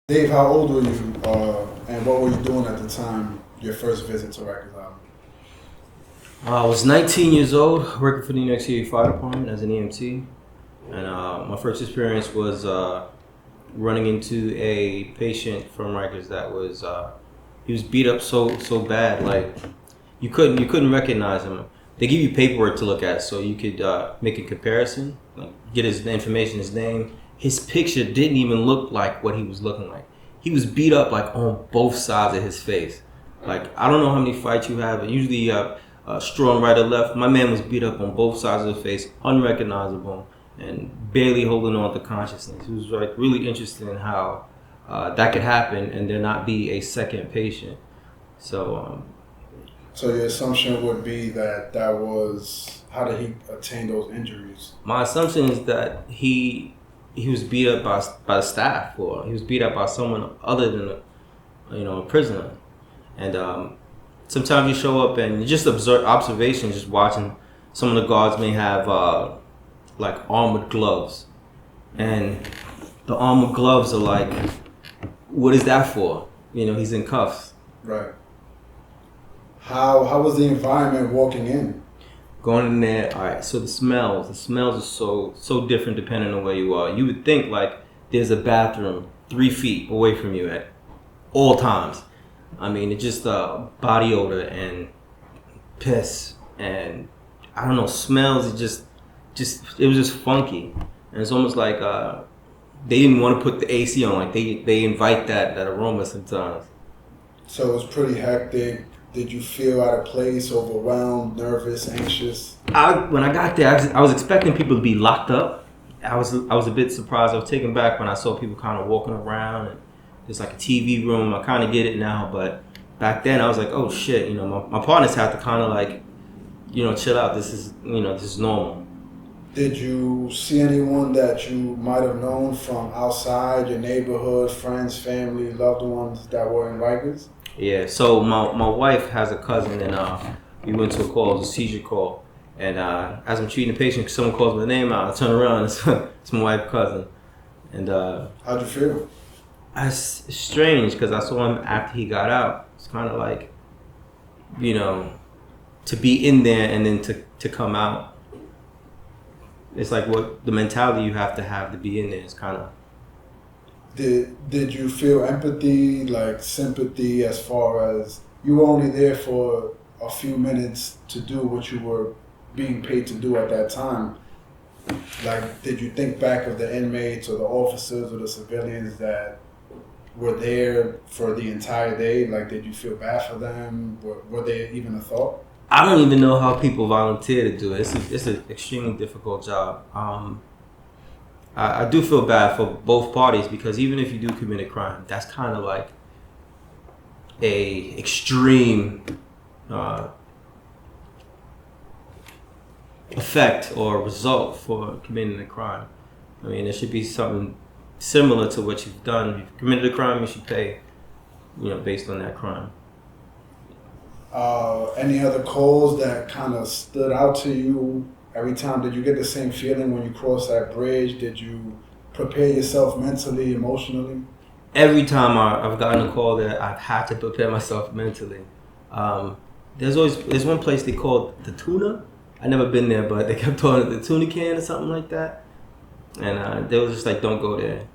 Dave, how old were you, and what were you doing at the time your first visit to Riker'S? I was 19 years old, working for the New York City Fire Department as an EMT, and my first experience was running into a patient from Riker'S that was he was beat up so bad, like you couldn't recognize him. They give you paperwork to look at so you could make a comparison, like get his information, his name. His picture didn't even look like what he was looking like. He was beat up like on both sides of his face. Like, I don't know how many fights you have, but usually you have strong right or left. My man was beat up on both sides of the face, unrecognizable, and barely holding on to consciousness. It was like really interesting how that could happen and there not be a second patient. So your assumption would be that was, how did he attain those injuries? my assumption is that he was beat up by the staff, or he was beat up by someone other than a prisoner. And sometimes you show up and you just observe observation, just watching. Some of the guards may have like armored gloves, and the armored gloves are like, what is that for? He's in cuffs. Right. How was the environment walking in? Going in there, all right. So the smells are so different depending on where you are. You would think like there's a bathroom 3 feet away from you at all times. I mean, it's just body odor and piss and I don't know, smells. It was just funky, and it's almost like they didn't want to put the AC on. Like they invite that aroma sometimes. So it was pretty hectic. Did you feel out of place, overwhelmed, nervous, anxious? When I got there, I was expecting people to be locked up. I was a bit surprised. I was taken back when I saw people kind of walking around, and there's like a TV room. I kind of get it now, but back then I was like, oh shit. My partners had to kind of like, chill out. This is normal. Did you see anyone that you might have known from outside your neighborhood, friends, family, loved ones that were in Riker'S? Yeah, so my wife has a cousin, and we went to a call, it was a seizure call, and as I'm treating the patient, someone calls my name out, I turn around, it's my wife's cousin, and how'd you feel? It's strange because I saw him after he got out. It's kind of like, to be in there and then to come out. It's like what the mentality you have to be in there is kind of. Did you feel empathy, like sympathy, as far as you were only there for a few minutes to do what you were being paid to do at that time? Like, did you think back of the inmates or the officers or the civilians that were there for the entire day? Like, did you feel bad for them? Were they even a thought? I don't even know how people volunteer to do it. It's an extremely difficult job. I do feel bad for both parties because even if you do commit a crime, that's kind of like a extreme effect or result for committing a crime. I mean, there should be something similar to what you've done. If you've committed a crime, you should pay, based on that crime. Any other calls that kind of stood out to you? Every time, did you get the same feeling when you crossed that bridge? Did you prepare yourself mentally, emotionally? Every time I've gotten a call that I've had to prepare myself mentally. There's one place they called the Tuna. I've never been there, but they kept calling it the tuna can or something like that. And they was just like, don't go there.